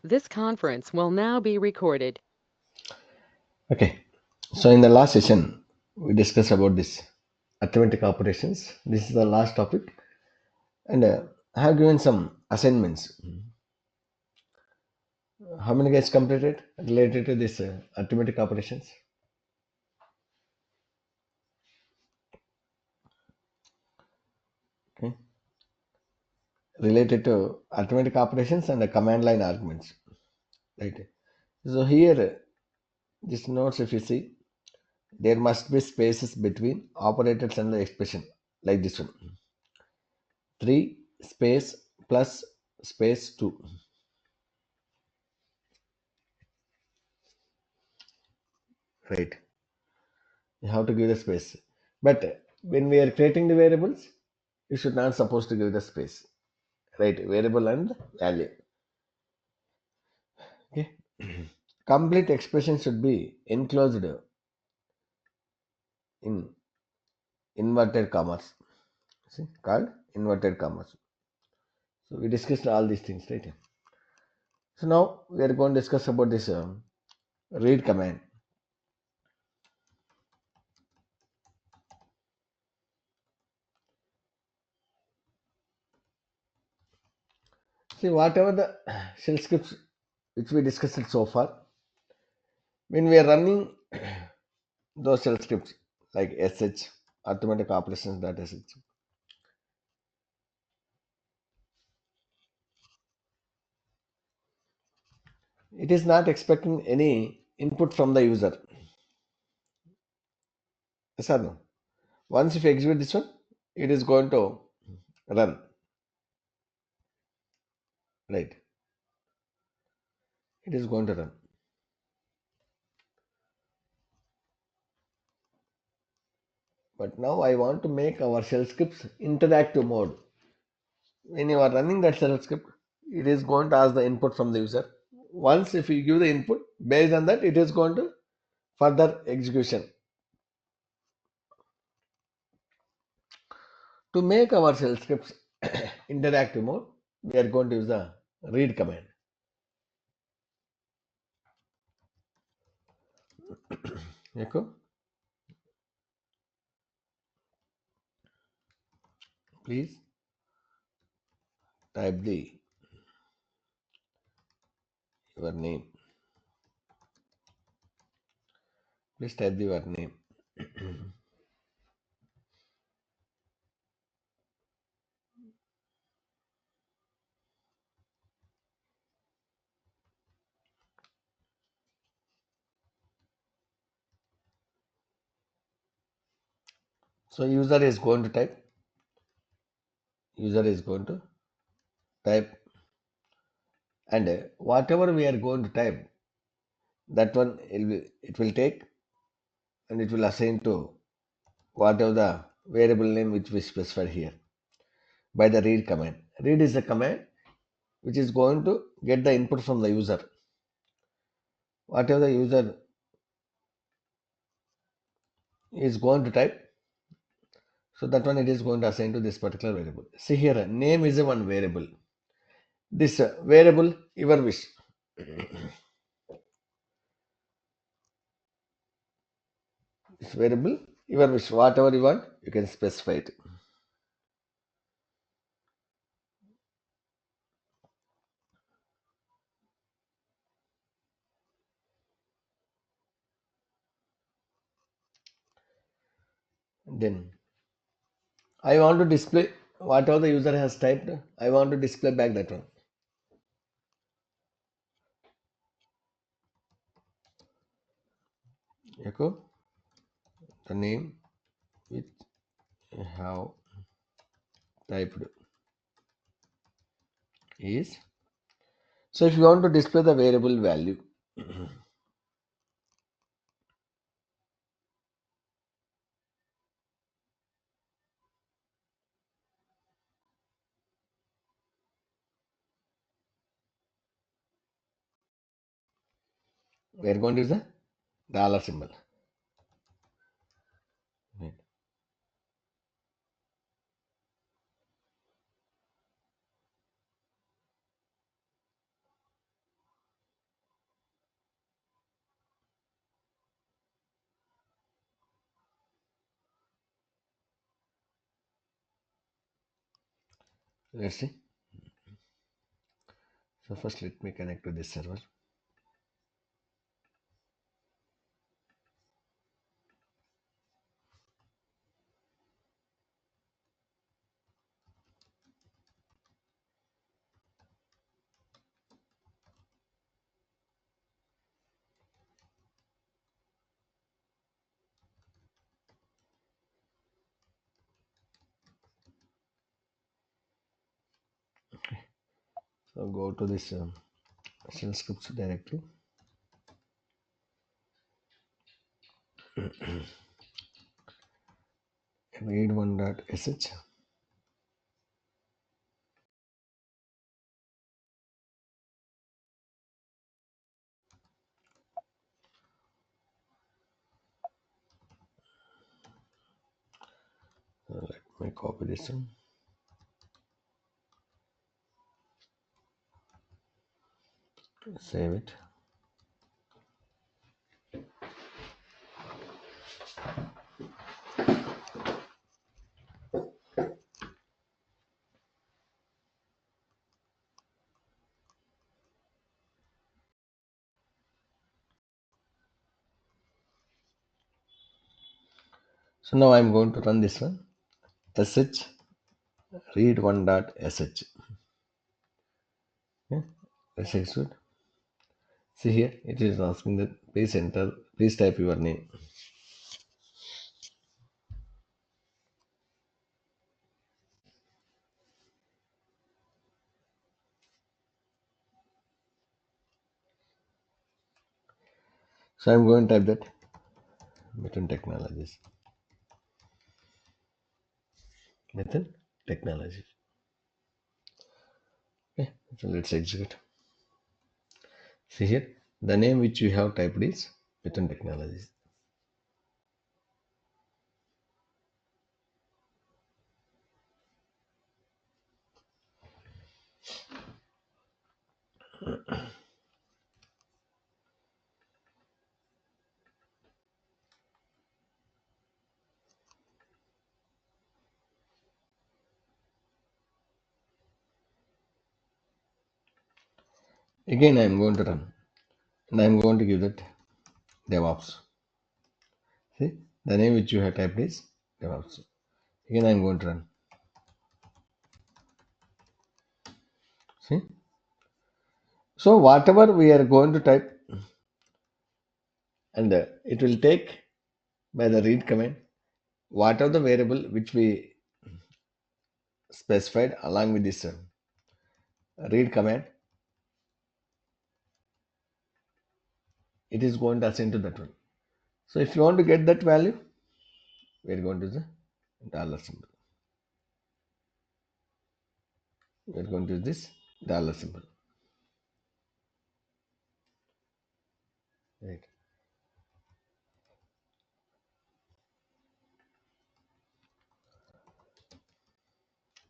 This conference will now be recorded. Okay, so in the last session, we discussed about this arithmetic operations. This is the last topic, and I have given some assignments. How many guys completed related to this arithmetic operations? Okay, related to arithmetic operations and the command line arguments. Right. So here, this notes if you see, there must be spaces between operators and the expression, like this one. 3 space plus space 2. Right. You have to give the space. But when we are creating the variables, you should not supposed to give the space. Right? Variable and value. Okay. Complete expression should be enclosed in inverted commas. See, called inverted commas. So we discussed all these things, right? So now we are going to discuss about this read command. See, whatever the shell scripts which we discussed so far, when we are running those shell scripts like sh, arithmetic operations.sh, it is not expecting any input from the user. Yes or no? Once if you execute this one, it is going to run. Right. It is going to run. But now I want to make our shell scripts interactive mode. When you are running that shell script, it is going to ask the input from the user. Once if you give the input, based on that, it is going to further execution. To make our shell scripts interactive mode, we are going to use the read command. Echo, please type the your name. Please type your name. So user is going to type. User is going to type, and whatever we are going to type, that one it will take, and it will assign to whatever the variable name which we specified here by the read command. Read is a command which is going to get the input from the user. Whatever the user is going to type, so that one it is going to assign to this particular variable. See here, name is a one variable. This variable your wish. This variable your wish. Whatever you want, you can specify it. Then I want to display whatever the user has typed. I want to display back that one. Echo the name which you have typed is. So if you want to display the variable value, we are going to use the dollar symbol. Right. Let's see. So first let me connect to this server. So go to this shell scripts directory. Read one.sh. So let me copy this one. Save it. So now I'm going to run this one. sh read one.sh. Okay. Let's execute. See here, it is asking that please enter, please type your name. So I'm going to type that Method Technologies. Method Technologies. Okay, so let's execute. See here, the name which we have typed is Method Technologies. Again, I'm going to run and I'm going to give that DevOps. See, the name which you have typed is DevOps. Again, I'm going to run. See, so whatever we are going to type, and it will take by the read command what are the variable which we specified along with this read command, it is going to assign to that one. So if you want to get that value, we are going to use the dollar symbol. We are going to use this dollar symbol. Right.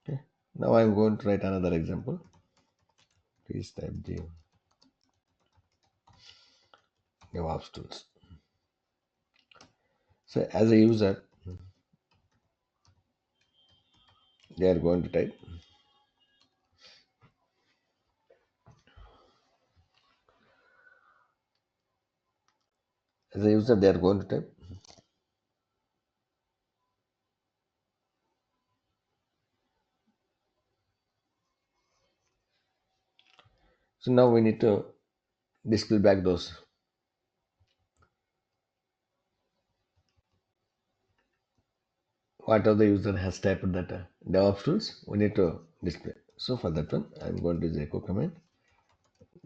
Okay. Now I am going to write another example. Please type the DevOps tools. So as a user, they are going to type. As a user, they are going to type. So now we need to display back those. Whatever the user has typed that DevOps tools, we need to display. So for that one, I'm going to use echo command.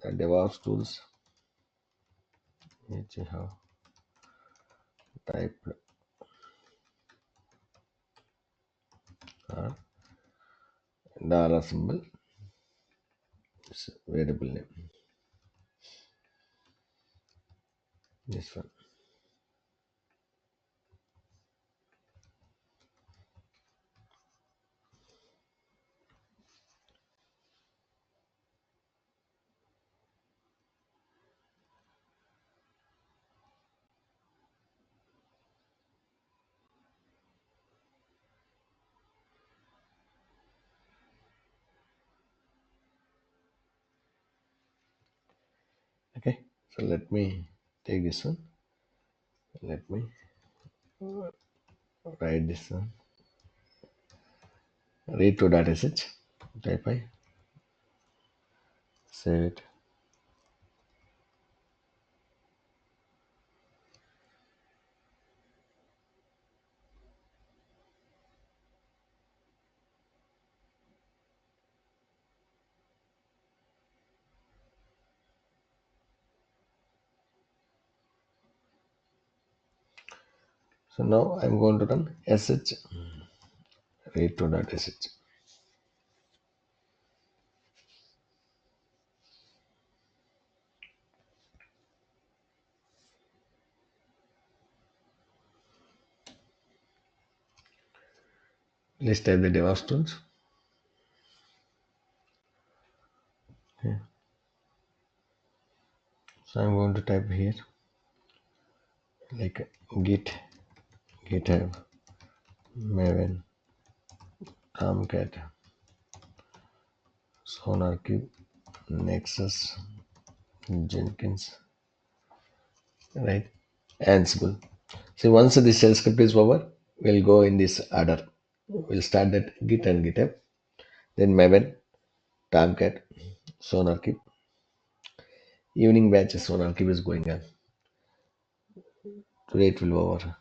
The DevOps tools which you have typed are dollar symbol, variable name. This one. Okay, so let me take this one. Let me write this one. Read to data sh. Type I. Save it. So now I'm going to run sh read to data sh. Let's type the DevOps tools. Okay. So I'm going to type here like Git, GitHub, Maven, Tomcat, SonarQube, Nexus, Jenkins, right? Ansible. So once the shell script is over, we'll go in this order. We'll start that Git and GitHub, then Maven, Tomcat, SonarQube. Evening batch SonarQube is going on. Today it will be over.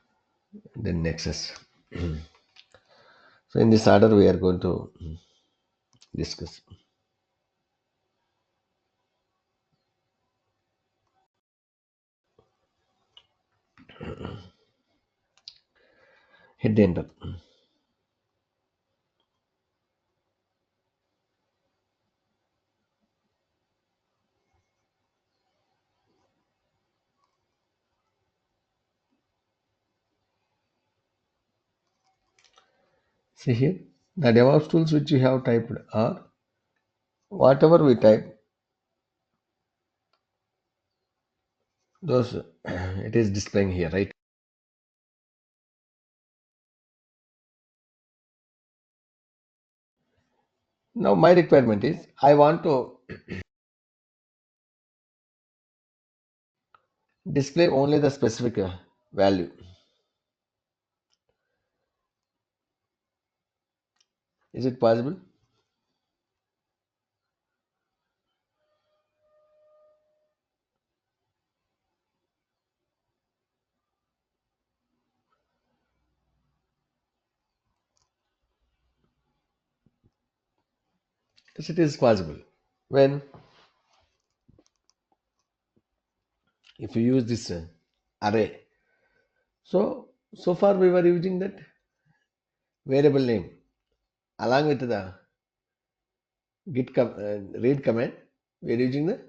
Then Nexus. So in this order we are going to discuss. Hit enter. See here, the DevOps tools which you have typed are whatever we type, those it is displaying here, right? Now my requirement is I want to display only the specific value. Is it possible? Yes, it is possible. When if you use this array, so far we were using that variable name along with the read command. We are using the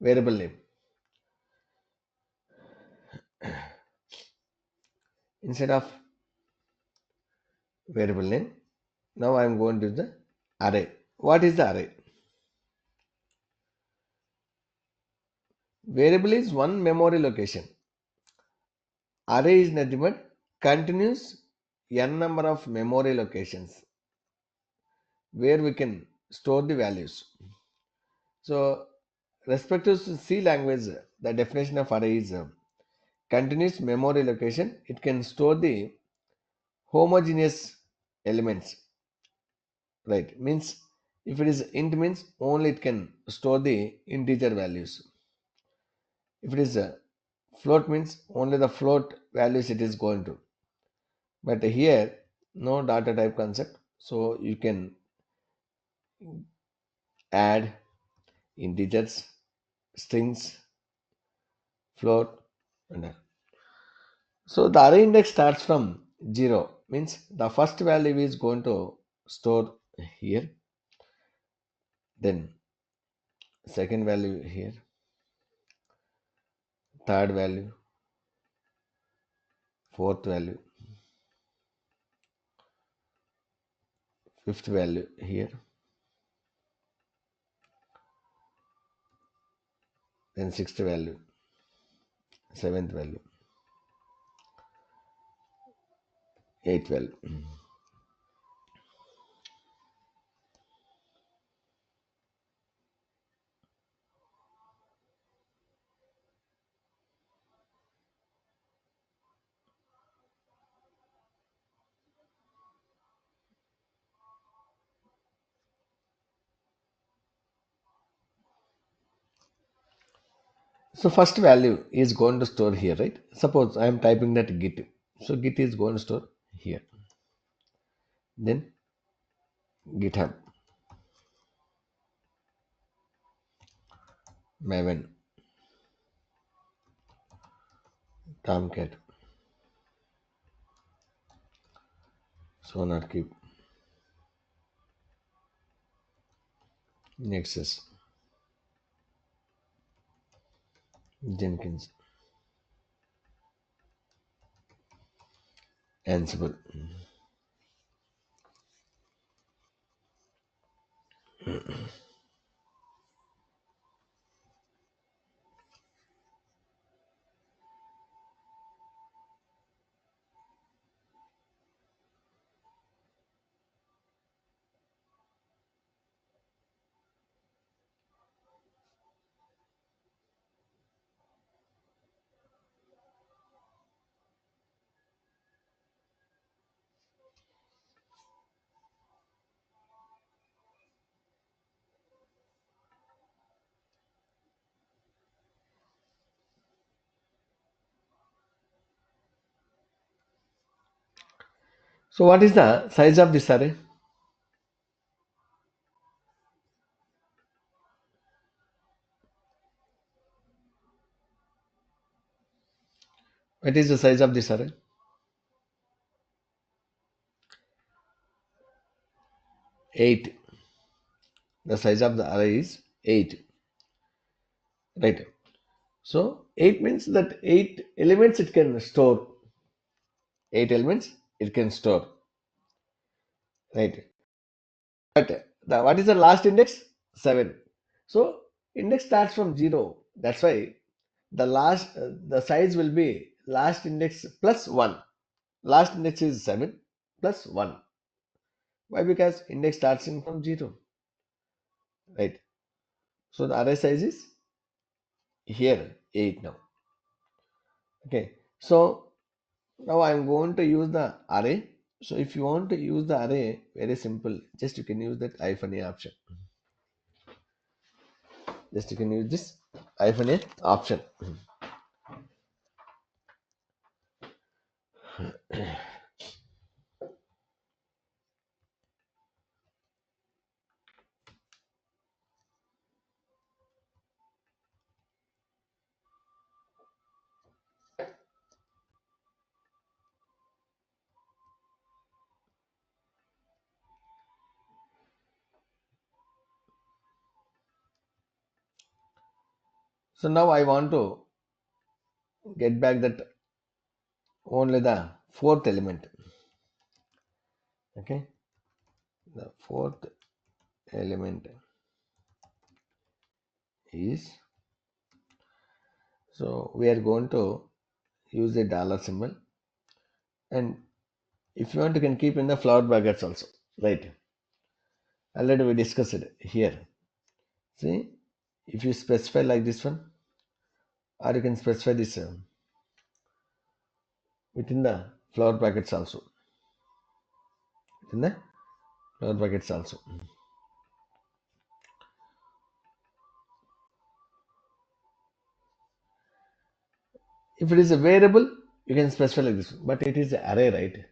variable name instead of variable name. Now I am going to use the array. What is the array? Variable is one memory location. Array is nothing but continuous n number of memory locations where we can store the values. So, respective to C language, the definition of array is continuous memory location. It can store the homogeneous elements, right? Means if it is int means only it can store the integer values. If it is a float means only the float values it is going to. But here no data type concept, so you can add integers, strings, float, and so the array index starts from 0 means the first value is going to store here, then second value here, third value, fourth value, fifth value here, then sixth value, seventh value, eighth value. So first value is going to store here, right? Suppose I am typing that git. So git is going to store here. Then GitHub, Maven, Tomcat, SonarQube, Nexus, Jenkins, Ansible. So what is the size of this array? What is the size of this array? 8. The size of the array is 8. Right. So 8 means that 8 elements it can store. 8 elements it can store. Right. But what is the last index? 7. So index starts from 0. That's why the size will be last index plus 1. Last index is 7 plus 1. Why? Because index starts in from 0. Right. So the array size is here 8 now. Okay. So now I'm going to use the array. So if you want to use the array, very simple. Just you can use that -a option. Just you can use this -a option. So now I want to get back that only the fourth element. Okay. The fourth element is, so we are going to use a dollar symbol, and if you want you can keep in the flower brackets also, right? Already we discussed it here. See, if you specify like this one, or you can specify this within the flower brackets also, within the flower brackets also. If it is a variable, you can specify like this, but it is an array, right?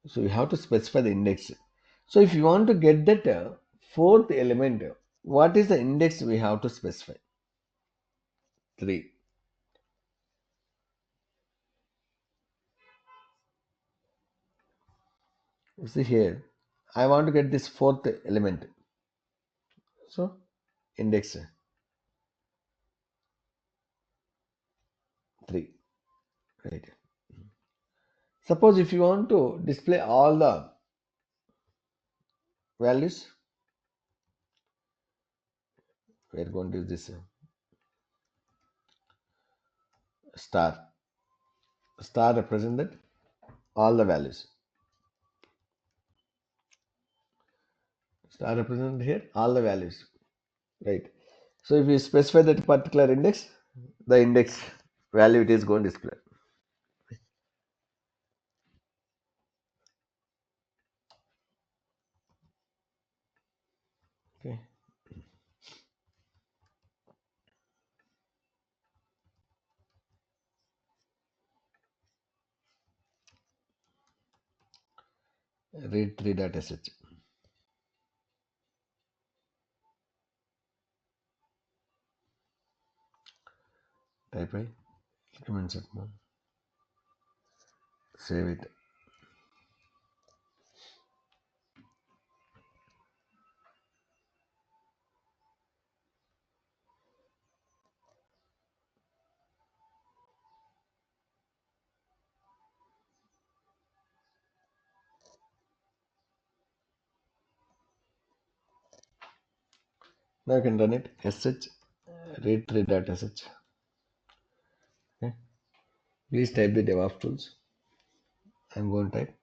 So you have to specify the index. So if you want to get that fourth element, what is the index we have to specify? 3. You see here, I want to get this fourth element. So index 3. Right. Suppose if you want to display all the values, we are going to use this star. Star represented all the values. Star represented here all the values. Right. So if you specify that particular index, the index value it is going to display. Okay. read 3.sh. Type I, recommend set more, save it. Now you can run it sh read 3.sh. Okay. Please type the DevOps tools. I'm going to type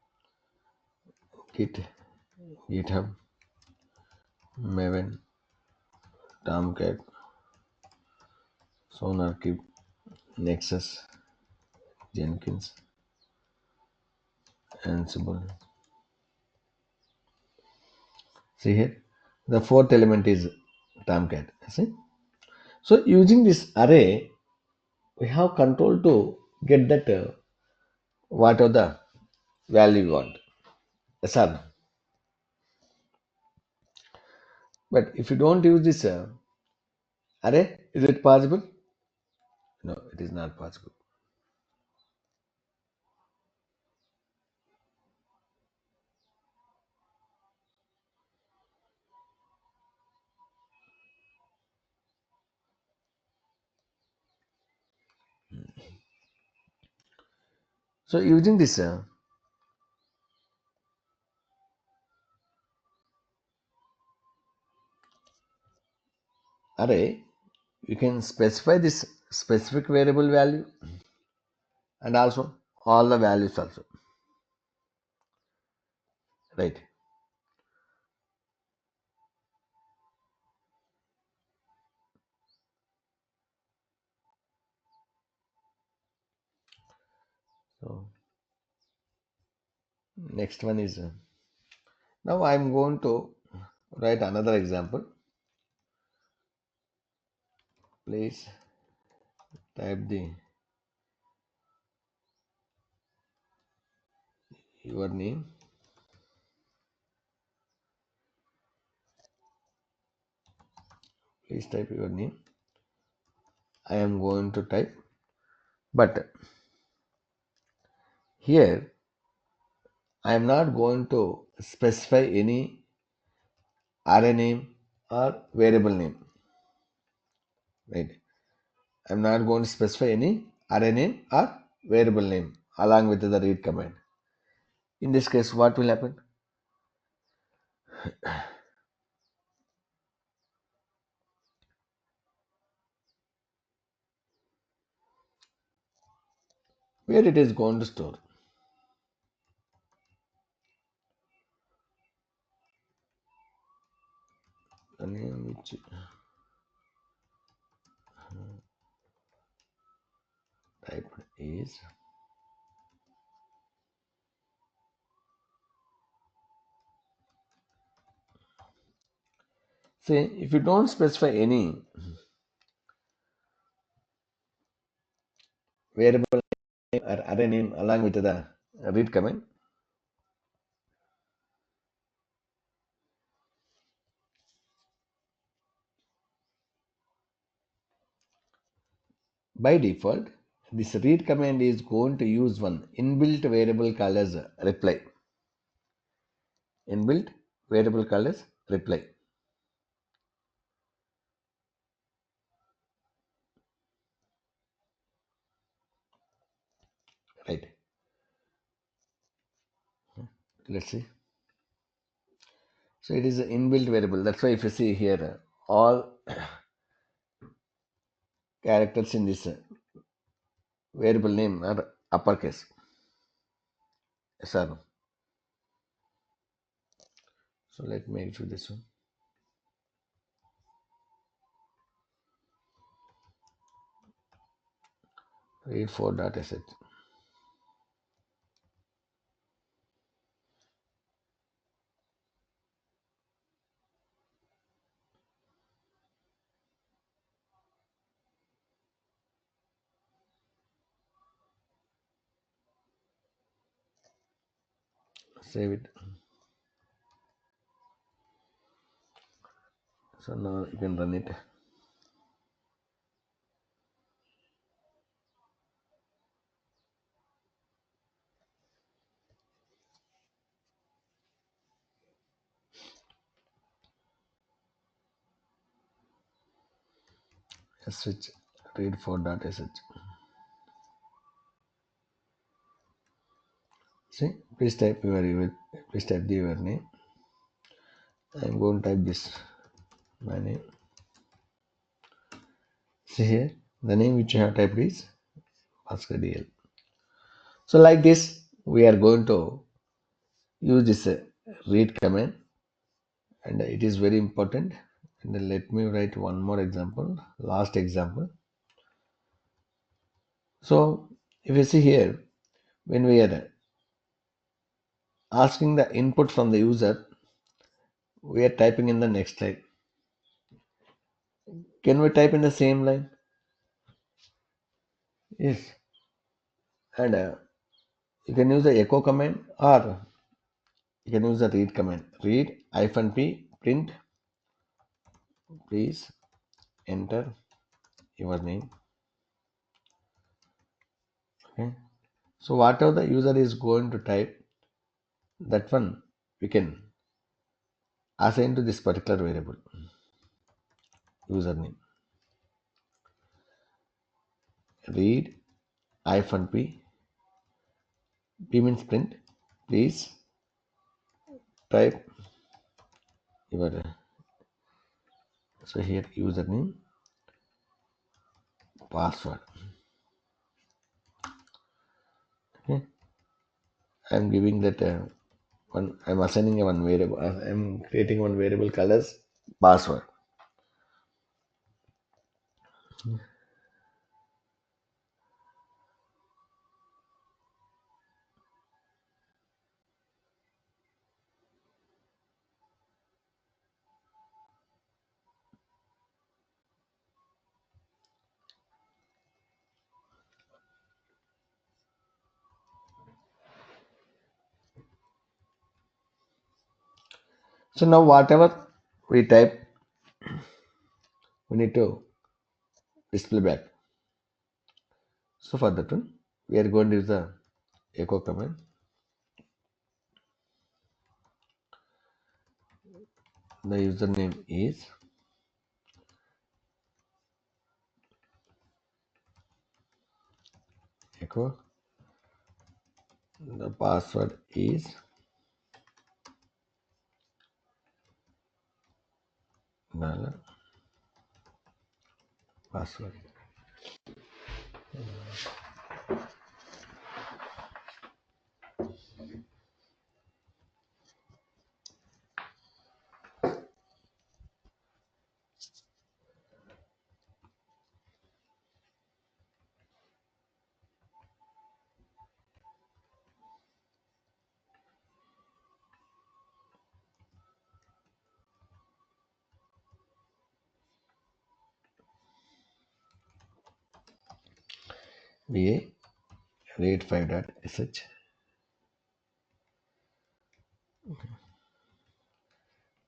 git, GitHub, Maven, Tomcat, SonarQube, Nexus, Jenkins, Ansible. See here, the fourth element is Tomcat. See, so using this array, we have control to get that whatever the value you want. Yes or no? But if you don't use this array, is it possible? No, it is not possible. So using this array, you can specify this specific variable value and also all the values also, right? So next one is now I'm going to write another example. Please type the your name. Please type your name. I am going to type, but here I am not going to specify any array name or variable name, right? I'm not going to specify any array name or variable name along with the read command. In this case, what will happen? Where it is going to store? The name which typed is say if you don't specify any variable name or array name along with the read command, by default this read command is going to use one inbuilt variable called as reply. Inbuilt variable called as reply. Right. Let's see. So it is an inbuilt variable. That's why if you see here, all characters in this variable name are uppercase. Yes or no? So let me do this one. Read 4.sh. Save it. So now you can run it. Sh read for dot sh. See, please type the your name. I'm going to type this my name. See here, the name which you have typed is Bhaskar DL. So like this, we are going to use this read command, and it is very important. And then let me write one more example, last example. So if you see here, when we are asking the input from the user, we are typing in the next line. Can we type in the same line? Yes. And you can use the echo command, or you can use the read command. Read -p print, please enter your name. Okay. So whatever the user is going to type, that one we can assign to this particular variable username. Read -p, p means print, please type your so here username, password. Okay, I'm giving that one. I'm assigning a one variable. I'm creating one variable colors password. So now whatever we type, we need to display back. So for that one, we are going to use the echo command. The username is echo. The password is $password. VA read5.sh.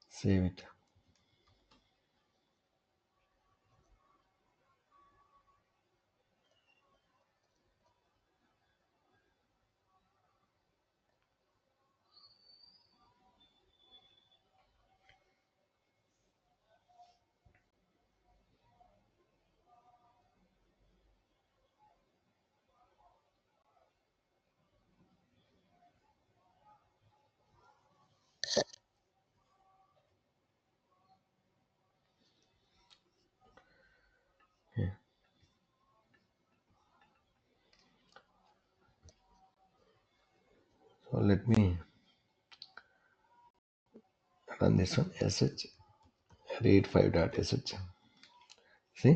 Save it. Yeah. So let me run this one. sh read5.sh. See,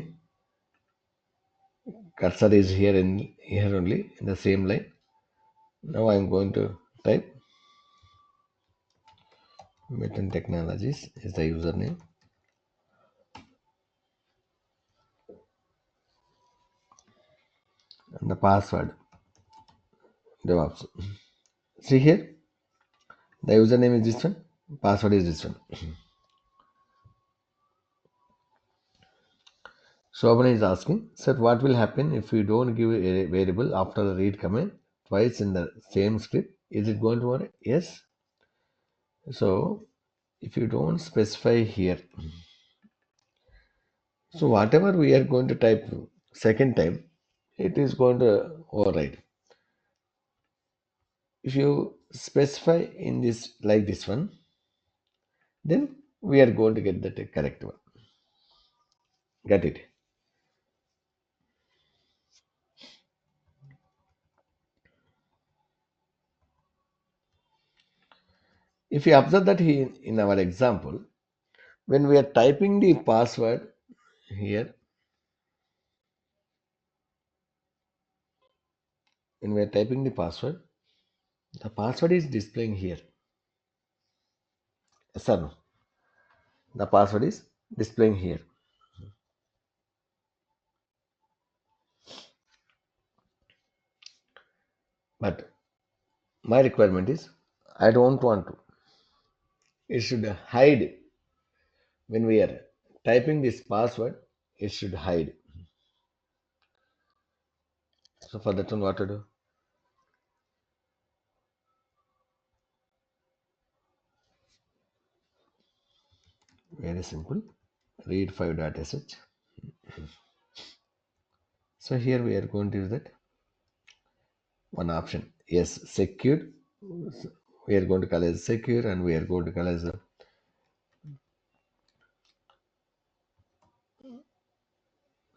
cursor is here only in the same line. Now I'm going to type Meton Technologies is the username, and the password DevOps. See here, the username is this one, password is this one. Shobana is asking, sir, what will happen if you don't give a variable after the read command twice in the same script? Is it going to work? Yes. So if you don't specify here, so whatever we are going to type second time, it is going to override. If you specify in this like this one, then we are going to get the correct one. Get it? If you observe that in our example, when we are typing the password here, when we are typing the password is displaying here. Yes or no? The password is displaying here. But my requirement is I don't want to. It should hide when we are typing this password, it should hide. So for that one, what to do? Very simple. Read 5.sh. So here we are going to use that one option. Yes, secure. We are going to call as secure, and we are going to call as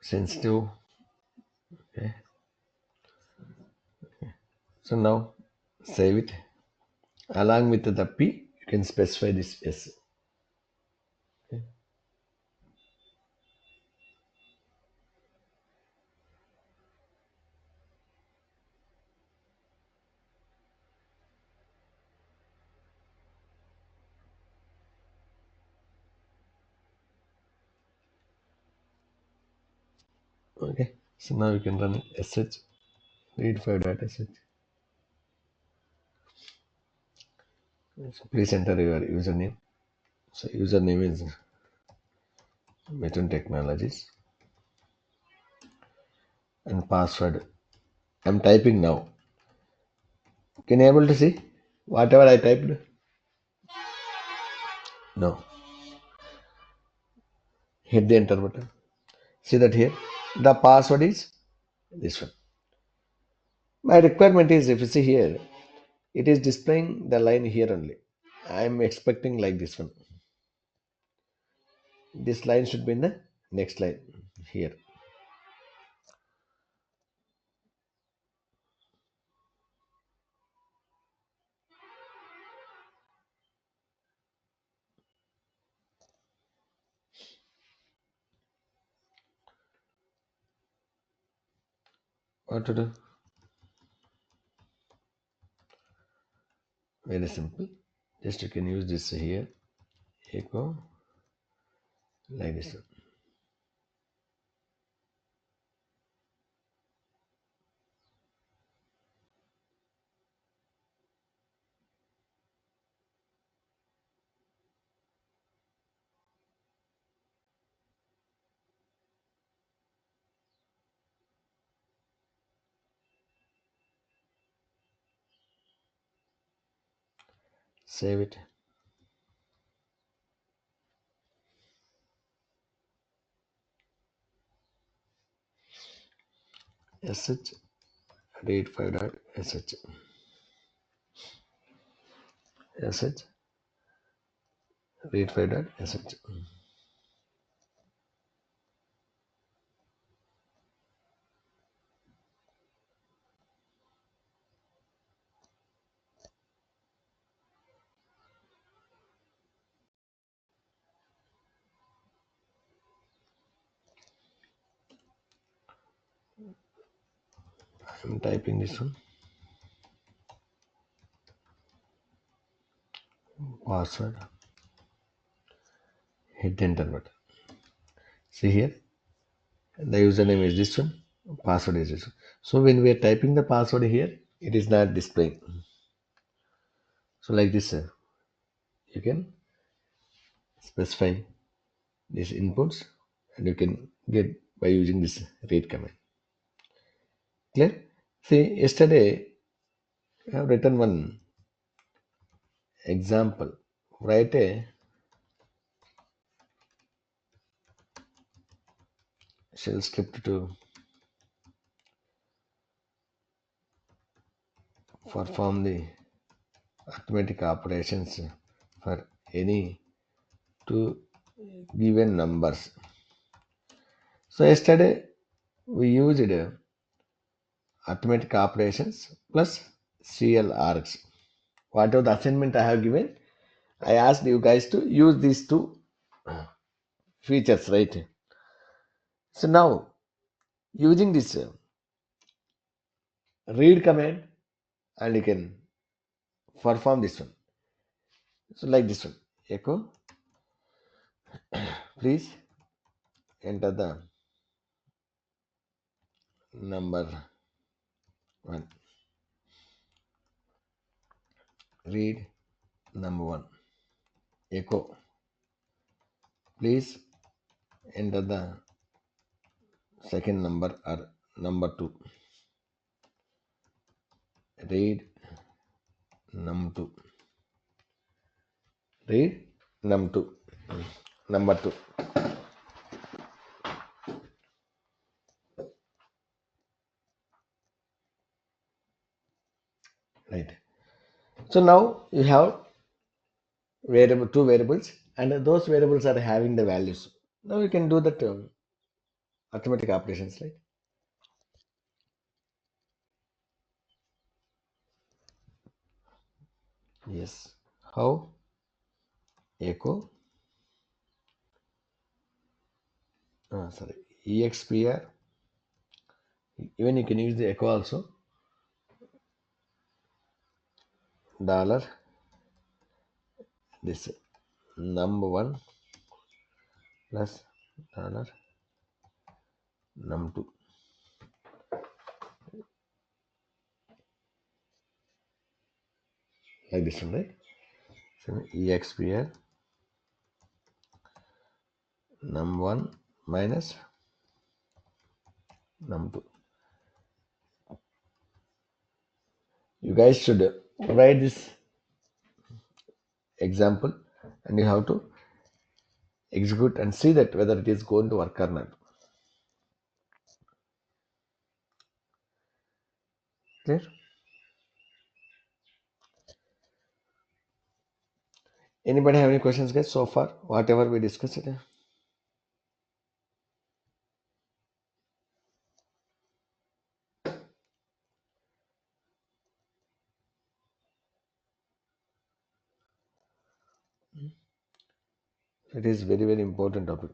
sensitive. Okay. So now save it. Along with the P, you can specify this S. Okay. Okay. So now you can run sh read 5.sh. So please enter your username. So username is Methun Technologies and password. I'm typing now. Can you able to see whatever I typed? No. Hit the enter button. See that here? The password is this one. My requirement is if you see here, it is displaying the line here only. I'm expecting like this one. This line should be in the next line here. What to do? Very simple. Just you can use this here. Echo like this one. Save it. sh read 5.sh. sh read 5.sh. I'm typing this one. Password. Hit the enter button. See here, the username is this one, password is this one. So when we are typing the password here, it is not displaying. So like this, you can specify these inputs and you can get by using this read command. Clear? See, yesterday I have written one example. Write a shell script to perform the arithmetic operations for any two given numbers. So yesterday we used arithmetic operations plus CL arcs. Whatever the assignment I have given, I asked you guys to use these two features, right? So now using this read command, and you can perform this one. So like this one, echo, please enter the number one. Read number one. Echo, please enter the second number or number two. Read num two. Read num two. Number two. Right. So now you have variable two variables, and those variables are having the values. Now you can do that arithmetic operations, right? Yes. How? Echo. Sorry. EXPR. Even you can use the echo also. Dollar. This number one plus dollar num two. Like this one, right? So EXPR num one minus num two. You guys should write this example, and you have to execute and see that whether it is going to work or not. Clear? Anybody have any questions, guys, so far? Whatever we discussed, it is very, very important topic.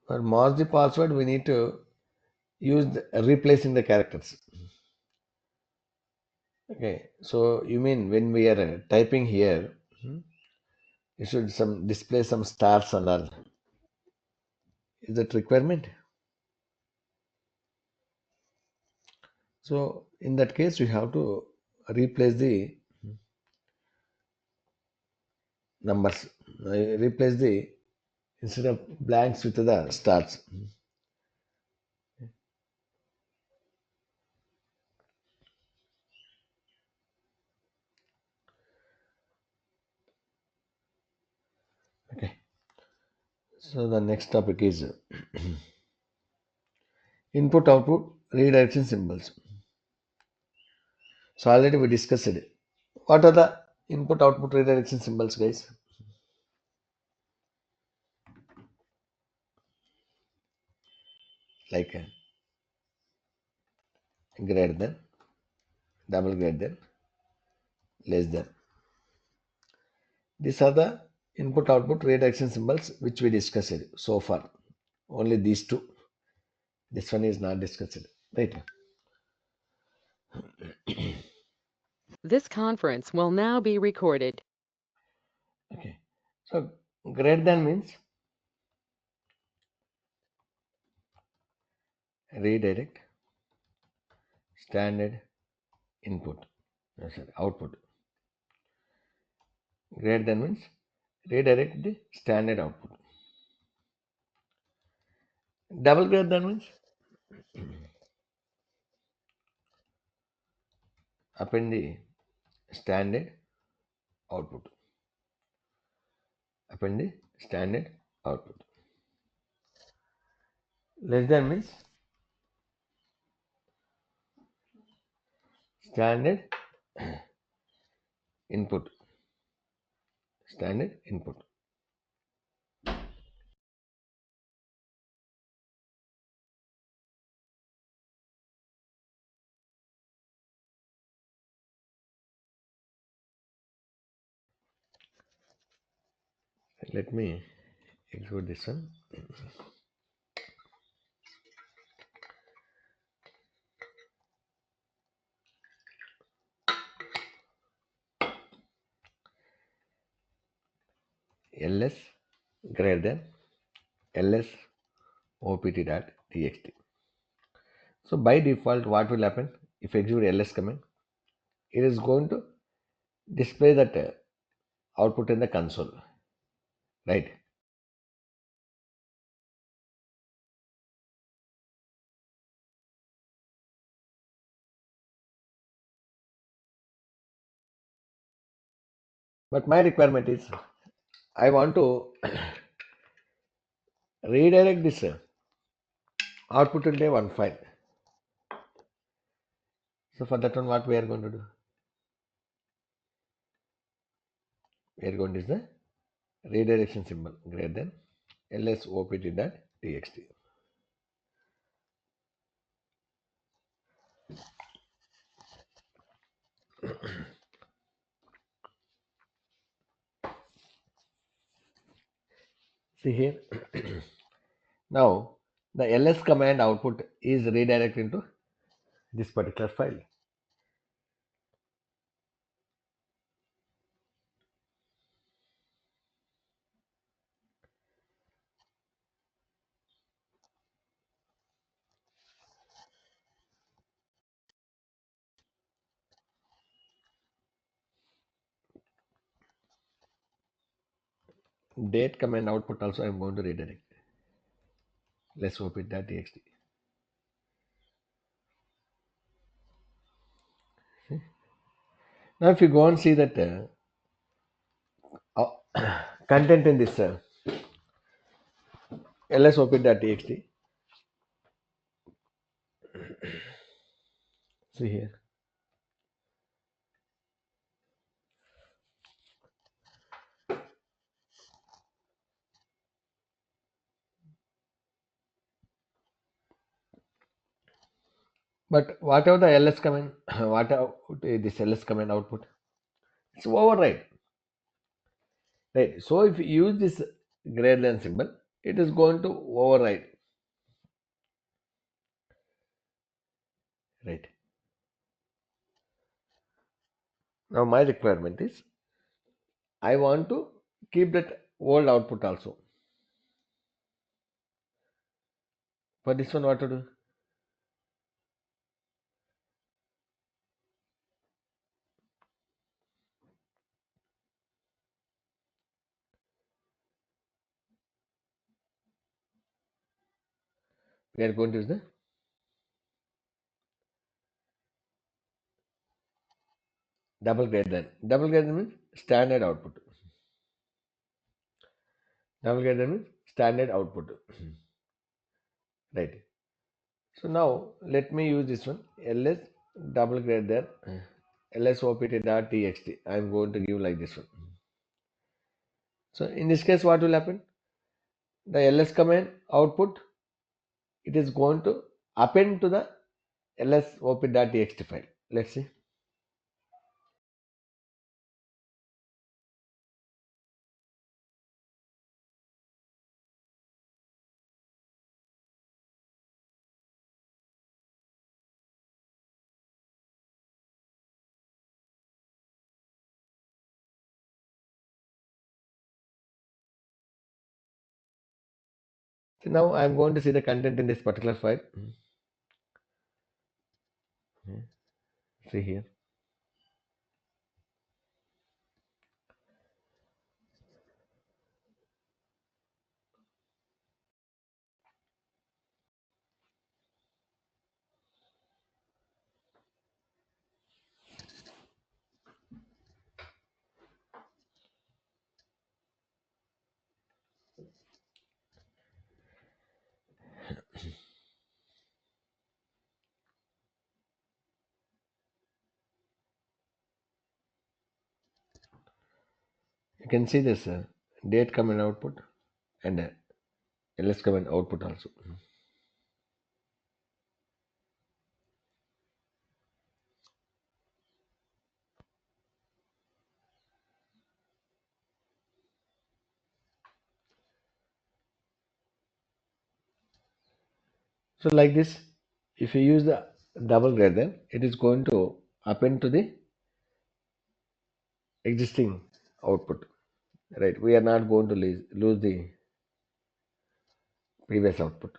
For merge the password, we need to use replacing the characters. Okay, so you mean when we are typing here, you should some display some stars and all. Is that requirement? So in that case, you have to replace the numbers. Replace the instead of blanks with the stars. Okay. So the next topic is input output redirection symbols. So already we discussed it. What are the input output redirection symbols, guys? Like greater than, double greater than, less than. These are the input output redirection symbols which we discussed so far. Only these two. This one is not discussed. Right. This conference will now be recorded. Okay. So greater than means redirect standard input. Sorry, output. Greater than means redirect the standard output. Double greater than means append the standard output. Append the standard output. Less than means standard input. Standard input. Let me execute this one. ls greater than ls opt.txt. So by default, what will happen if execute ls command? It is going to display that output in the console, right? But my requirement is I want to redirect this output into one file. So for that one, what we are going to do? We are going to use the redirection symbol greater than lsopt.txt. See here. Now the ls command output is redirected into this particular file. Date command output also I am going to redirect. Let's op.txt. Now if you go and see that content in this lsop.txt, see here. But whatever the ls command, whatever this ls command output, it's override. Right. So if you use this greater than symbol, it is going to override. Right. Now my requirement is I want to keep that old output also. For this one, what to do? We are going to use the double greater than. Double greater than means standard output. Double greater than means standard output. Right. So now let me use this one ls double greater than lsopt.txt. I am going to give like this one. So in this case, what will happen? The ls command output, it is going to append to the lsop.txt file. Let's see. So now I am going to see the content in this particular file. See here. You can see this date command output and ls command output also. So like this, if you use the double greater than, it is going to append to the existing output, right? We are not going to lose the previous output.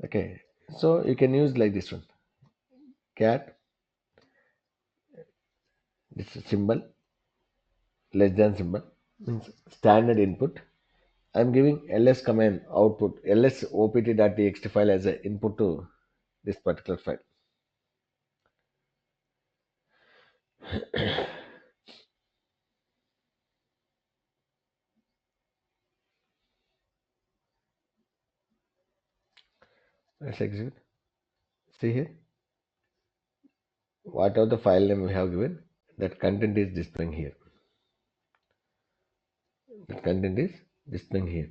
Okay, so you can use like this one, cat, this symbol, less than symbol, means standard input. I'm giving ls command output, ls opt.txt file as an input to this particular file. Let's execute. See here, whatever the file name we have given, that content is displaying here. That content is displaying here.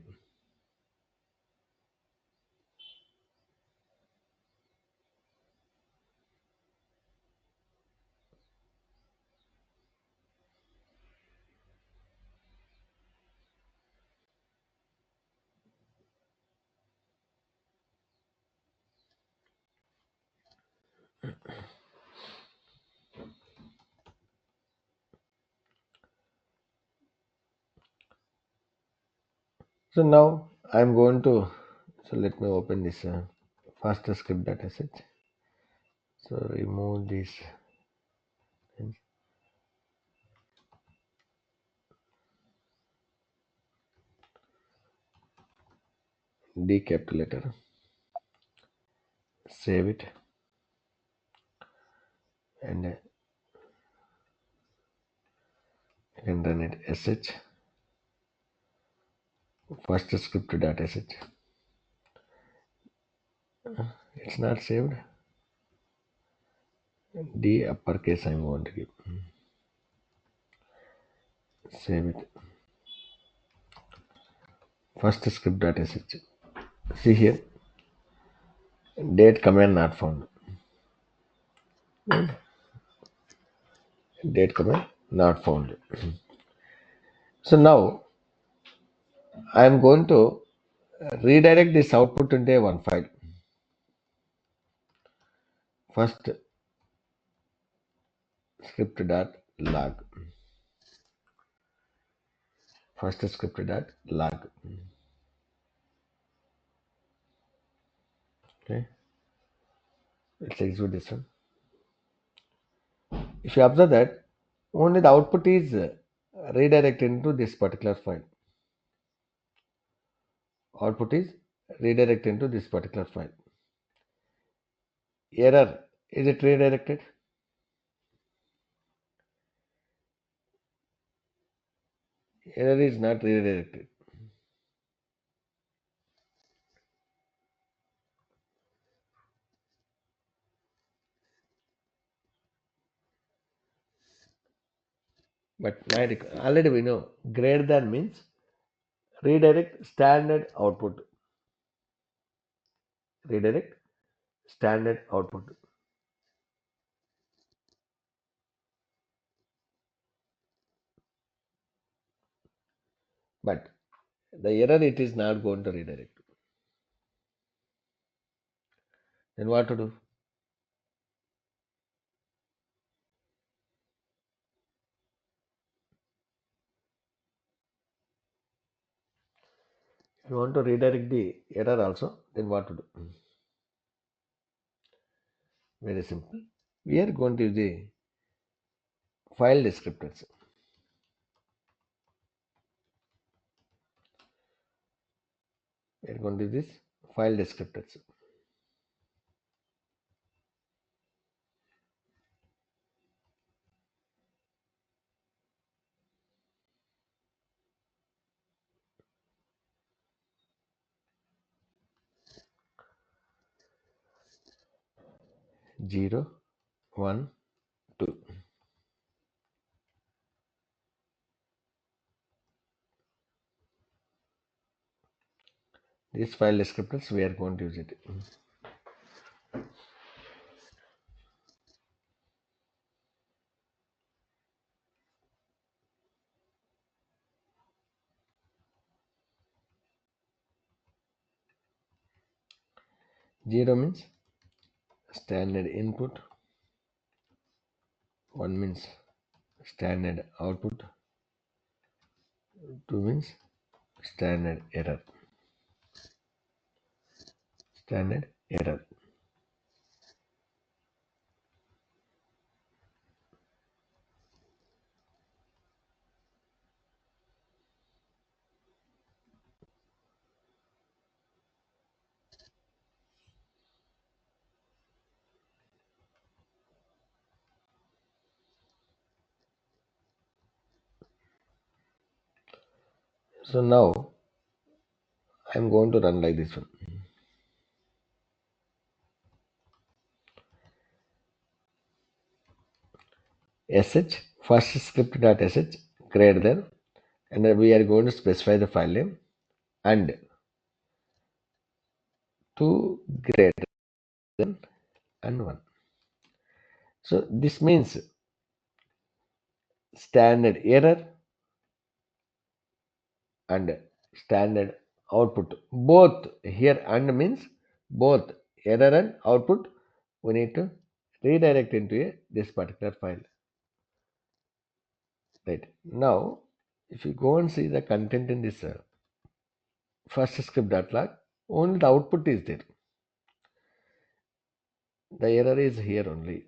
So now I'm going to, so let me open this faster script dataset. So remove this and decapitulator, save it, and you can run it sh first script dataset. It's not saved. D uppercase I'm going to give. Save it. First script dataset. See here, date command not found. Date command not found. So now I am going to redirect this output into one file. First script dot log. First script dot log. Okay, let's execute this one. If you observe that, only the output is redirected into this particular file. Output is redirected into this particular file. Error, is it redirected? Error is not redirected. But already we know greater than means redirect standard output. Redirect standard output. But the error it is not going to redirect. Then what to do? If you want to redirect the error also, then what to do? Very simple. We are going to use the file descriptors. We are going to use this file descriptors. Zero, 1, 2. These file descriptors we are going to use it. 0 means standard input, 1 means standard output, 2 means standard error. Standard error. So now I'm going to run like this one. sh first script.sh greater than, and then we are going to specify the file name and 2 greater than and 1. So this means standard error and standard output. Both here and means both error and output we need to redirect into this particular file. Right. Now if you go and see the content in this first script.log, only the output is there. The error is here only.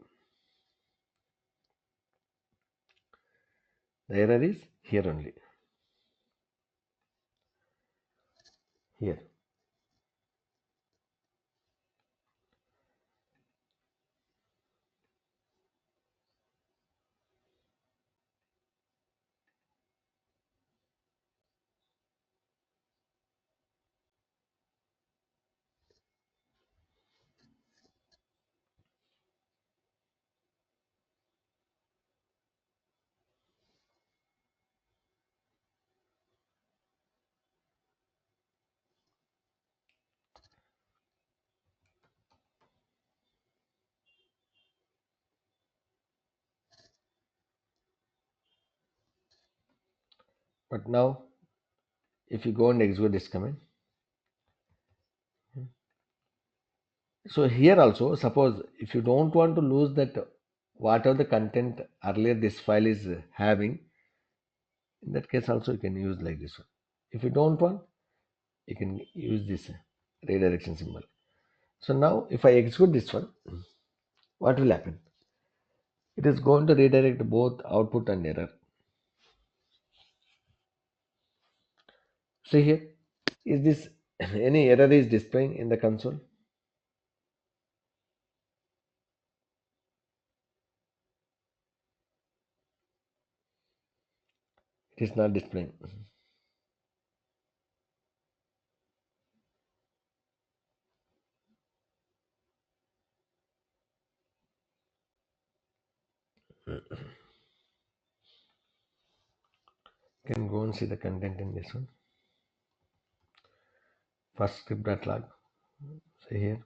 The error is here only. Here. But now if you go and execute this command, so here also suppose if you don't want to lose that whatever the content earlier this file is having, in that case also you can use like this one. If you don't want, you can use this redirection symbol. So now if I execute this one, what will happen? It is going to redirect both output and error. See here, is this any error is displaying in the console? It is not displaying. You can go and see the content in this one. First script.log. See here.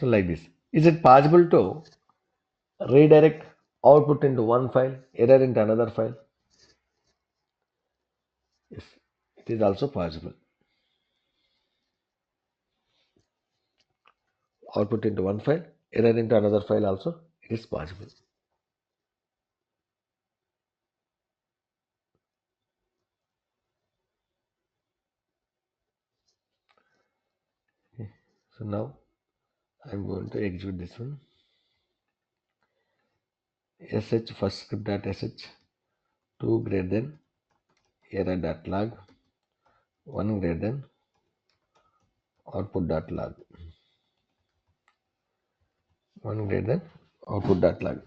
So like this. Is it possible to redirect output into one file, error into another file? Yes, it is also possible. Output into one file, error into another file also, it is possible. Okay. So now I'm going to execute this one. sh first script.sh 2 greater than error.log 1 greater than output.log. 1 greater than output.log.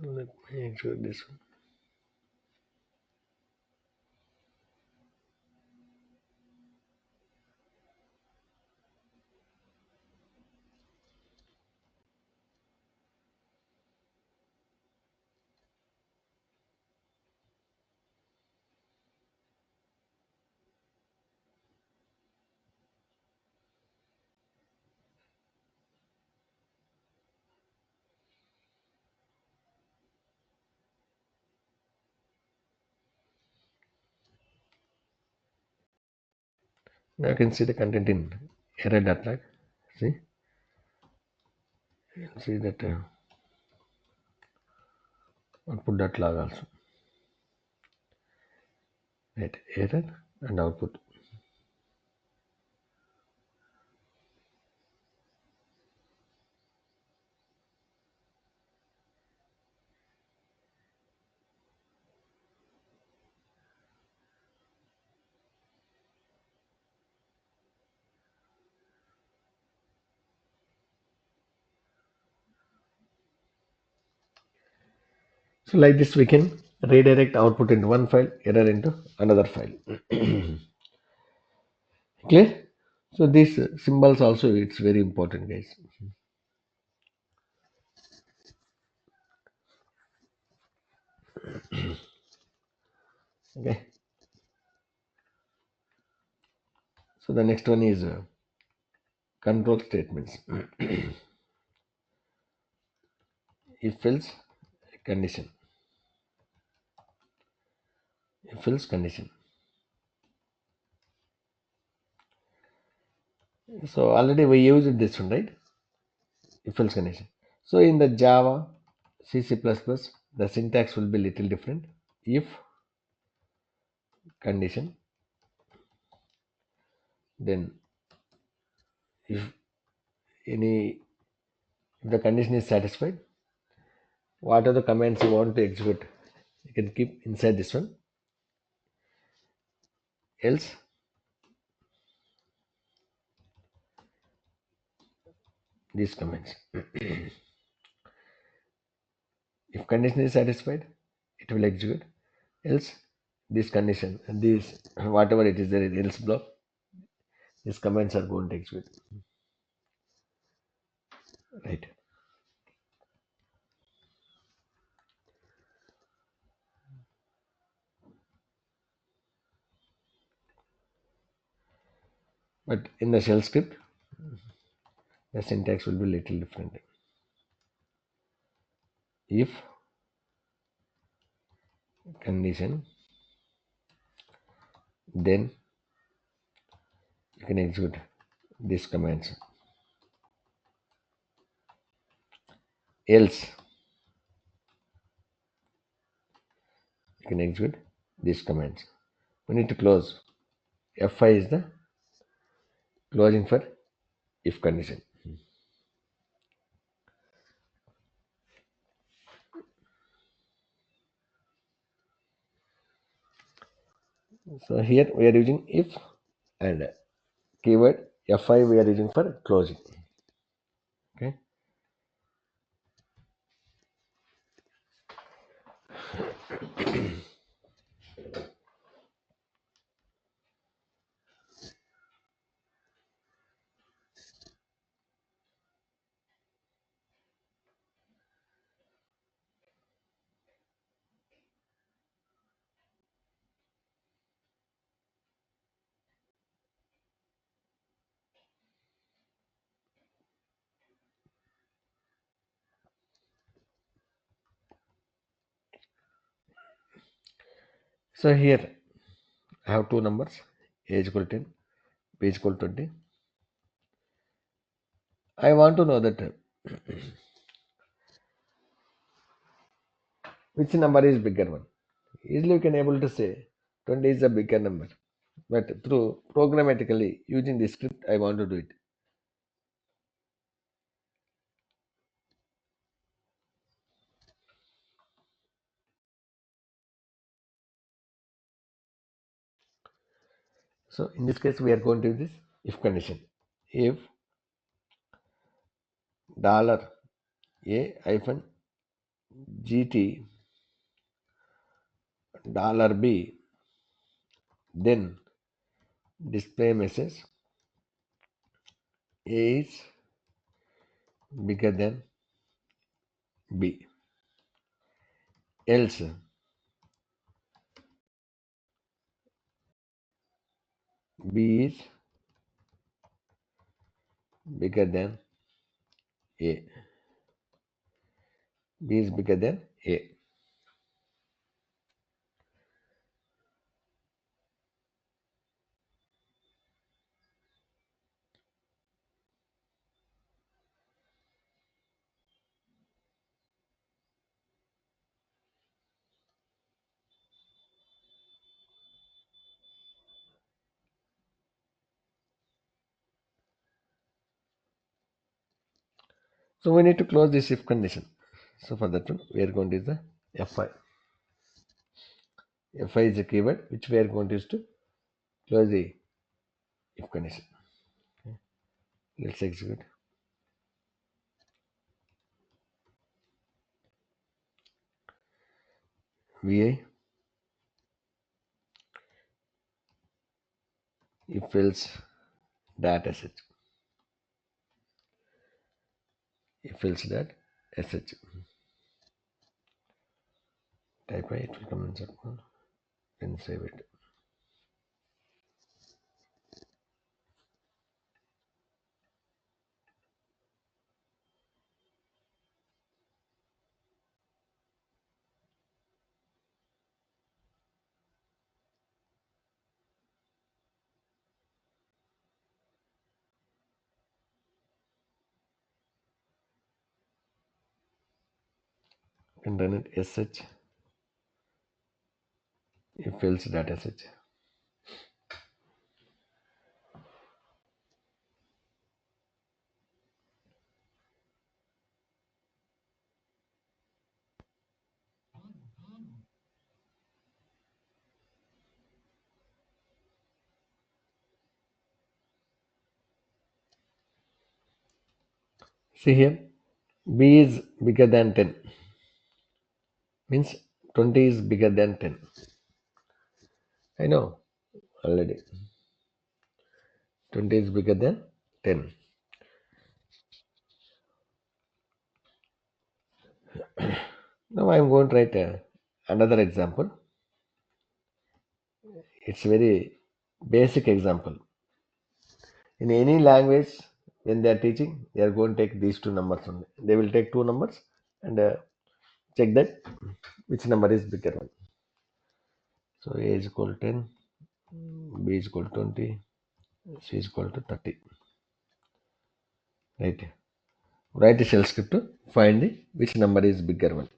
Let me execute this one. Now you can see the content in error.log. See that output.log also. Right, error and output. So like this we can redirect output into one file, error into another file. Clear? So these symbols also it's very important, guys. Okay. So the next one is control statements. If else condition. If else condition. So already we used this one, right? If else condition. So in the Java, C, C++, the syntax will be little different. If condition, then if any if the condition is satisfied, what are the commands you want to execute? You can keep inside this one. Else these commands. If condition is satisfied, it will execute. Else this condition, this whatever it is there is else block, these commands are going to execute. Right. But in the shell script, the syntax will be little different. If condition, then you can execute these commands. Else you can execute these commands. We need to close. F5 is the closing for if condition. So here we are using if and keyword F5 we are using for closing. Okay. So here I have two numbers, A is equal to 10, B is equal to 20. I want to know that which number is bigger one. Easily we can able to say 20 is a bigger number. But through programmatically using the script, I want to do it. So in this case, we are going to use this if condition. If dollar $A hyphen GT dollar $B, then display message A is bigger than B. Else B is bigger than A. B is bigger than A. So we need to close this if condition. So for that one, we are going to use the FI. FI is a keyword which we are going to use to close the if condition. Okay. Let's execute. VI if else data set. If else that sh. Type I, it will come in circle and save it. And run it sh if else data set. See here, B is bigger than 10. Means 20 is bigger than 10. I know already. 20 is bigger than 10. Now I am going to write another example. It's very basic example. In any language, when they are teaching, they are going to take these two numbers only. They will take two numbers and check that which number is bigger one. So A is equal to 10, B is equal to 20, C is equal to 30. Right. Write a shell script to find the which number is bigger one.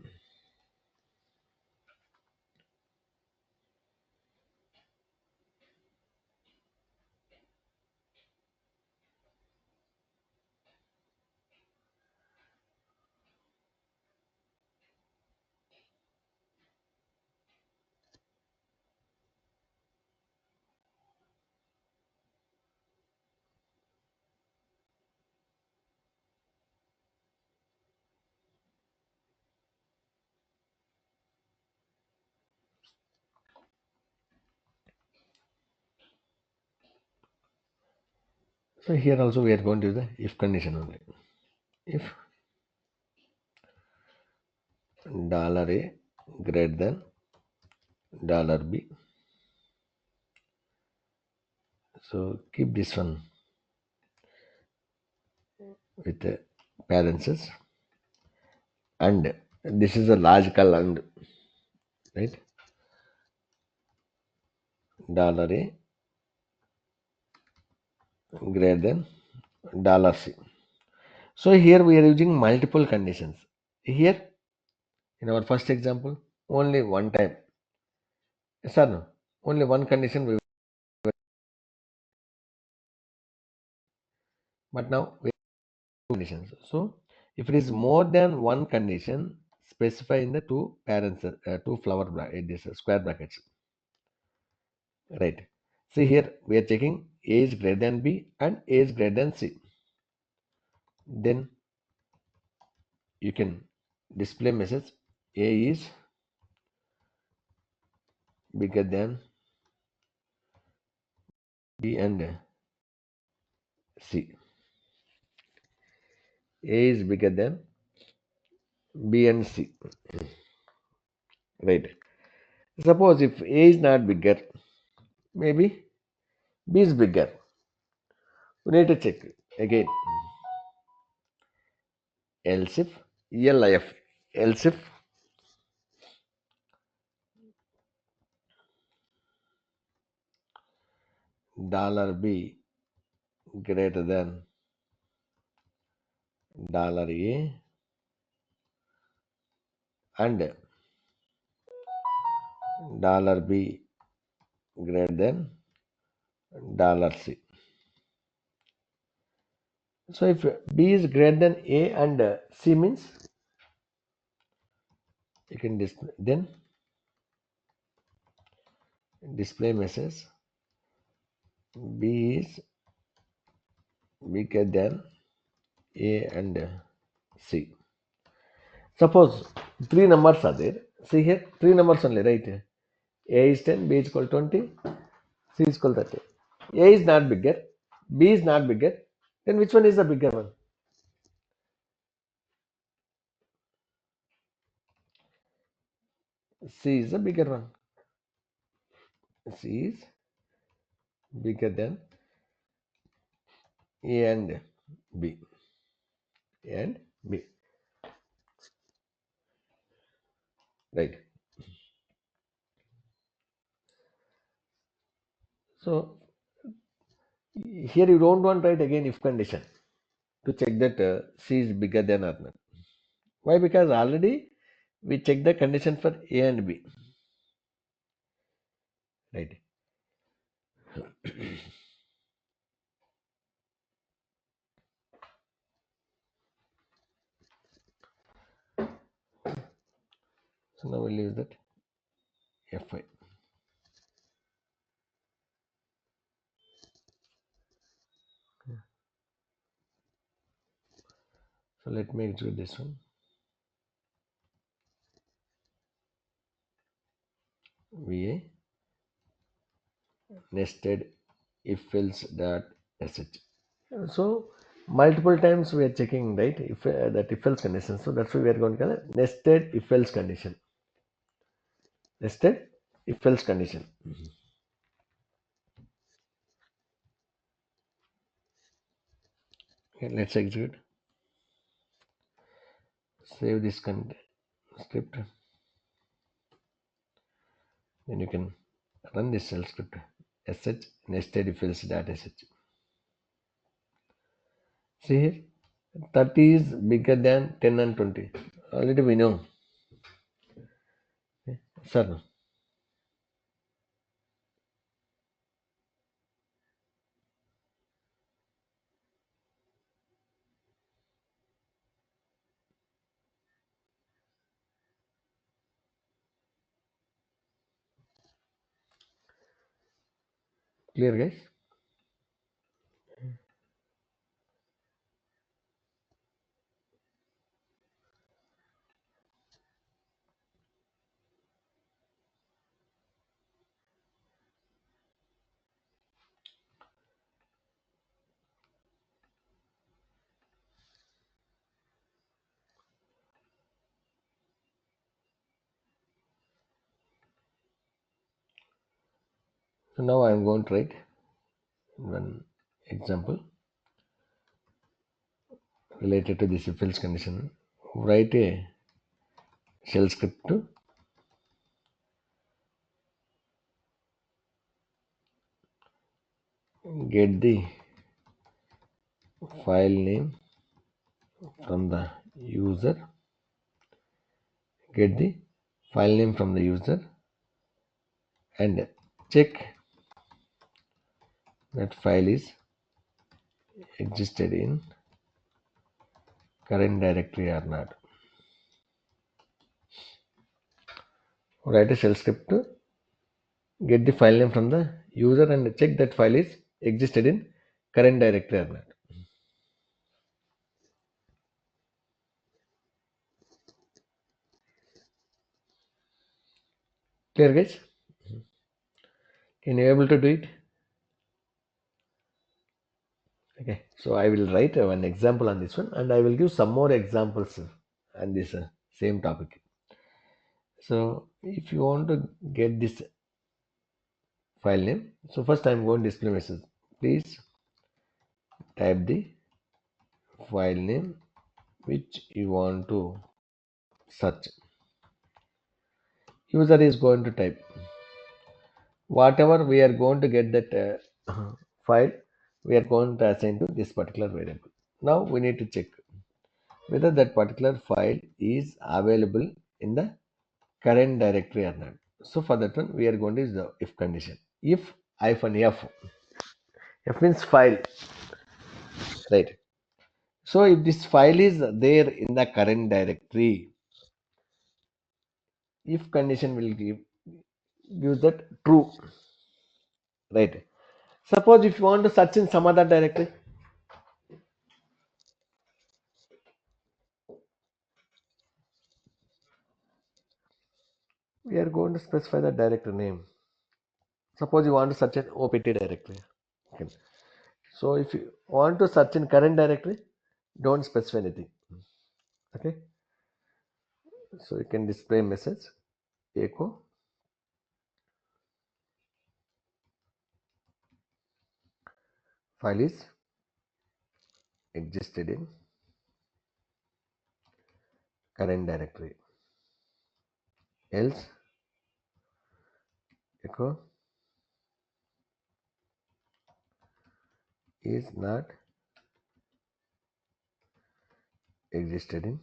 So here also we are going to use the if condition only. If dollar $A greater than dollar $B. So keep this one with the parentheses, and this is a logical and, right? $A greater than $C. So here we are using multiple conditions. Here in our first example, only one time. Yes or no? Only one condition we but now we have two conditions. So if it is more than one condition, specify in the two parents, two flower this square brackets. Right. See here we are checking A is greater than B and A is greater than C. Then you can display message A is bigger than B and C. A is bigger than B and C. Right. Suppose if A is not bigger, maybe B is bigger. We need to check again. Else if ELIF. Else if $B greater than $A and $B greater than $C. So if B is greater than A and C means you can then display message B is bigger than A and C. Suppose three numbers are there. See here, three numbers only, right? A is 10, B is equal 20, C is equal 30. A is not bigger, B is not bigger. Then which one is the bigger one? C is the bigger one. C is bigger than A and B. A and B. Right. So here you don't want to write again if condition to check that C is bigger than or not. Why? Because already we check the condition for A and B. Right. So now we'll use that Fi. So let me execute this one. VA nested if else dot sh. So multiple times we are checking, right, if that if else condition. So that's why we are going to call it nested if else condition. Nested if else condition. Okay, let's execute. Save this script. Then you can run this shell script sh nested if else dot sh. See here, 30 is bigger than 10 and 20. Already we know. Okay. Sir, clear guys? So now I am going to write one example related to this if else condition. Write a shell script to get the file name from the user, get the file name from the user and check that file is existed in current directory or not. Write a shell script to get the file name from the user and check that file is existed in current directory or not. Clear, guys? Can you able to do it? Okay, so I will write one example on this one and I will give some more examples on this same topic. So if you want to get this file name, so first I am going to display message. Please type the file name which you want to search. User is going to type whatever we are going to get that file, we are going to assign to this particular variable. Now we need to check whether that particular file is available in the current directory or not. So for that one we are going to use the if condition. If hyphen f means file, right? So if this file is there in the current directory, if condition will give that true, right? Suppose if you want to search in some other directory, we are going to specify the directory name. Suppose you want to search in opt directory. Okay. So if you want to search in current directory, don't specify anything. Okay. So you can display message echo file is existed in current directory, else echo is not existed in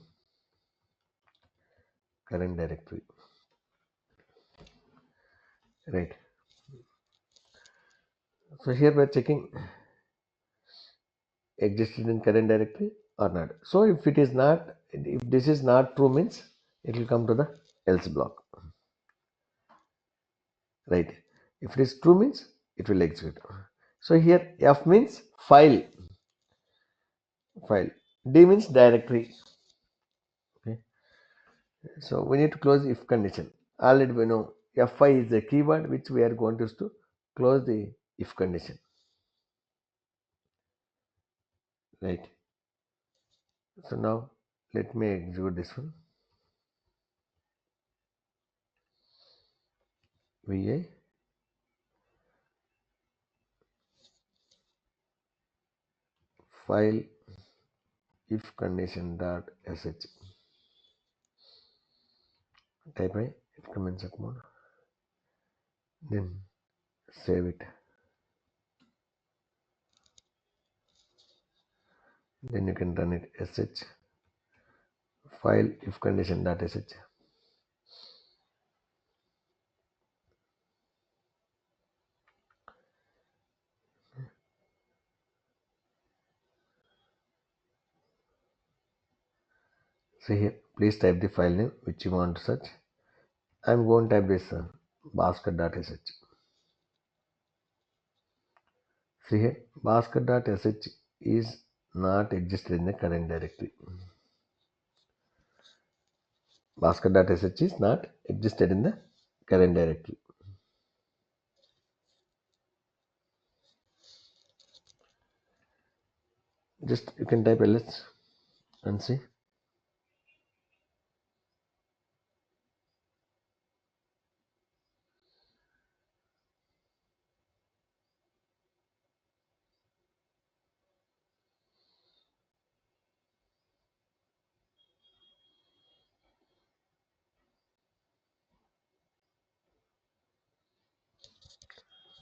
current directory, right? So here we are checking existed in current directory or not. So if it is not, if this is not true means it will come to the else block, right? If it is true means it will execute. So here f means file, d means directory. Okay. So we need to close if condition. Already we know fi is a keyword which we are going to use to close the if condition, right? So now let me execute this one. va file if condition dot sh, type I comment check mode, then save it, then you can run it sh file if condition dot sh. So here please type the file name which you want to search. I'm going to type this basket.sh. See here basket.sh is not existed in the current directory. Basket.sh is not existed in the current directory. Just you can type ls and see.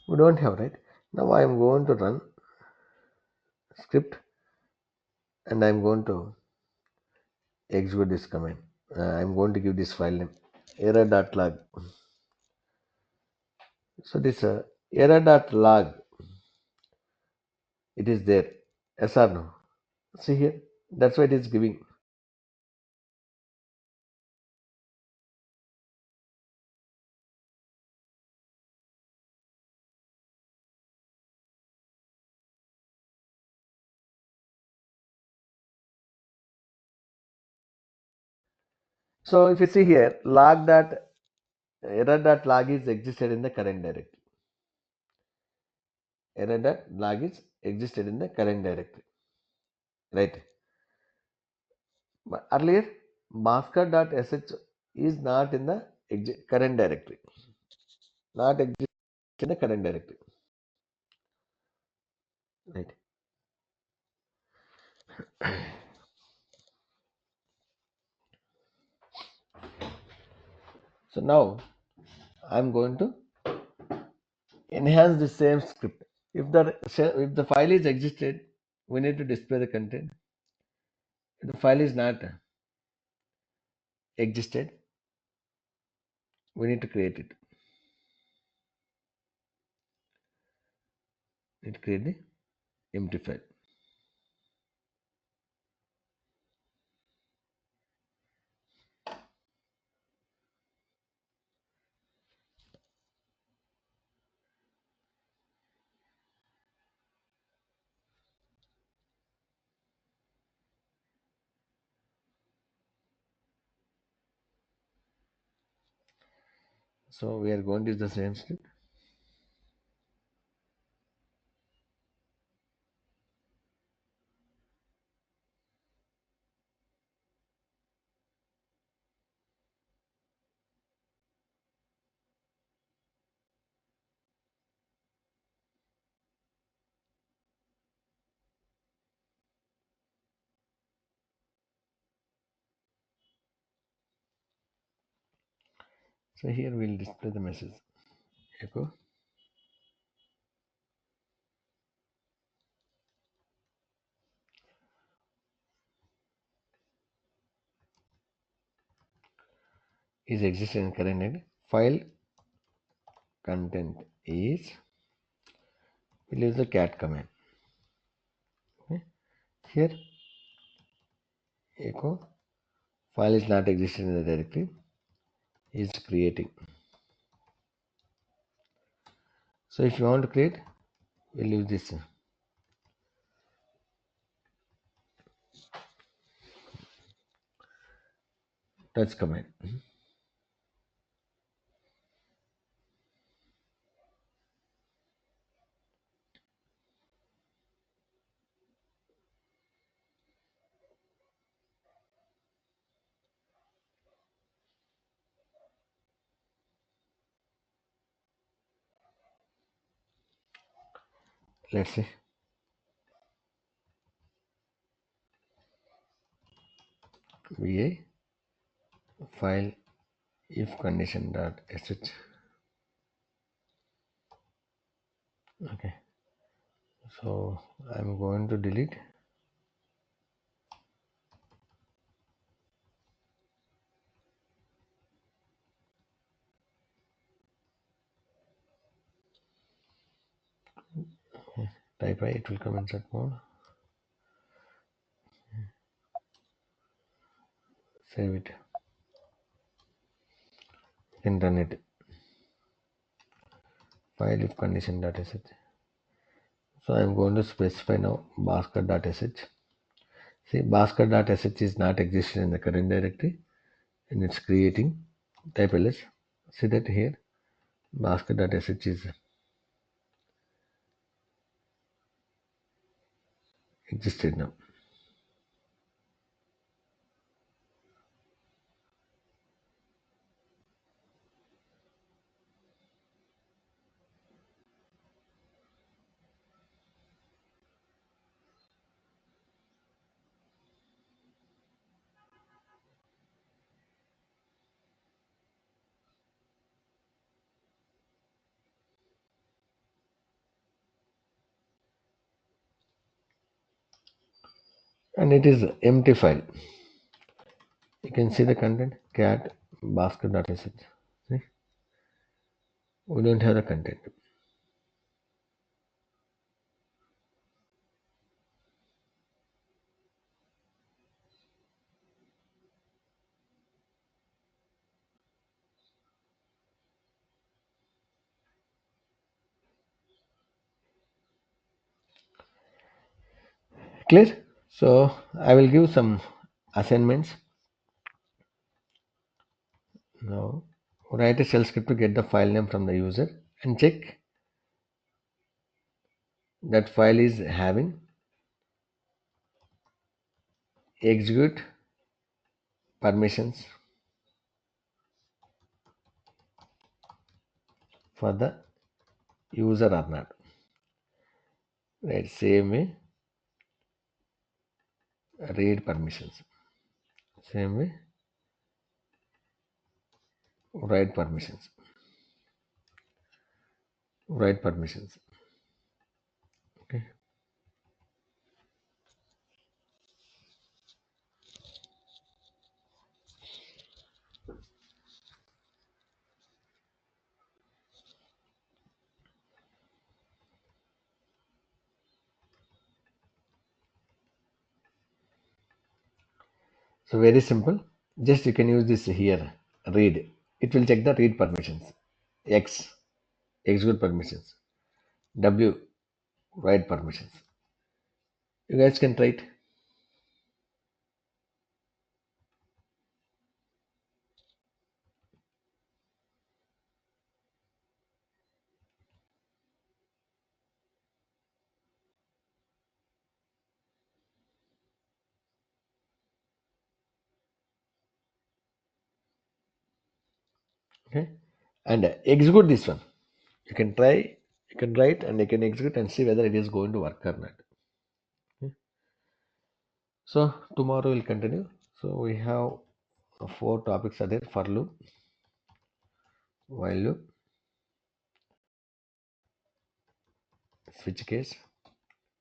We don't have, right? Now I am going to run script and I am going to execute this command. I am going to give this file name error.log. So this error.log, it is there. Yes or no? See here, that's why it is giving. So if you see here, error.log is existed in the current directory. Error.log is existed in the current directory, right? But earlier, Bhaskar.sh is not in the current directory, not exist in the current directory, right? So now I'm going to enhance the same script. If the file is existed, we need to display the content. If the file is not existed, we need to create it. Need to create the empty file. So we are going to use the same script. So here we'll display the message. Echo is existing in current directory. File content is, we'll use the cat command. Okay. Here echo file is not existing in the directory is creating. So if you want to create, we'll use this touch command. Let's say va file if condition dot sh. Okay, so I'm going to delete. Type I, it will come insert mode. Save it. You can run it. File if condition dot sh. So I'm going to specify now Bhaskar.sh. See, Bhaskar.sh is not existing in the current directory and it's creating. Type ls. See that here Bhaskar.sh is existed now. and it is empty file. You can see the content cat basket.sh. See, we don't have the content. Clear? So I will give some assignments. Now write a shell script to get the file name from the user and check that file is having execute permissions for the user or not. Right, same way read permissions. Same way write permissions. Write permissions. Okay. So very simple. Just you can use this here. Read. It will check the read permissions. X execute permissions. W write permissions. You guys can try it. Okay. And execute this one. You can try. You can write and you can execute and see whether it is going to work or not. Okay. So tomorrow we'll continue. So we have four topics are there: for loop, while loop, switch case,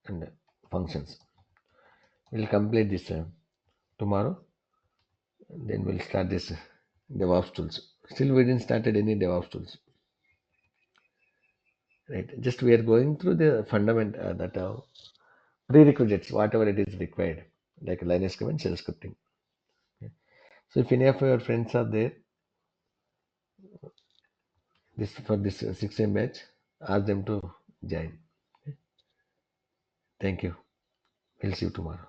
and functions. We'll complete this tomorrow. Then we'll start this DevOps tools. Still, we didn't started any DevOps tools. Right? Just we are going through the fundament that prerequisites, whatever it is required, like Linux command, shell scripting. Okay. So if any of your friends are there, this for this 6 a.m. batch, ask them to join. Okay. Thank you. We'll see you tomorrow.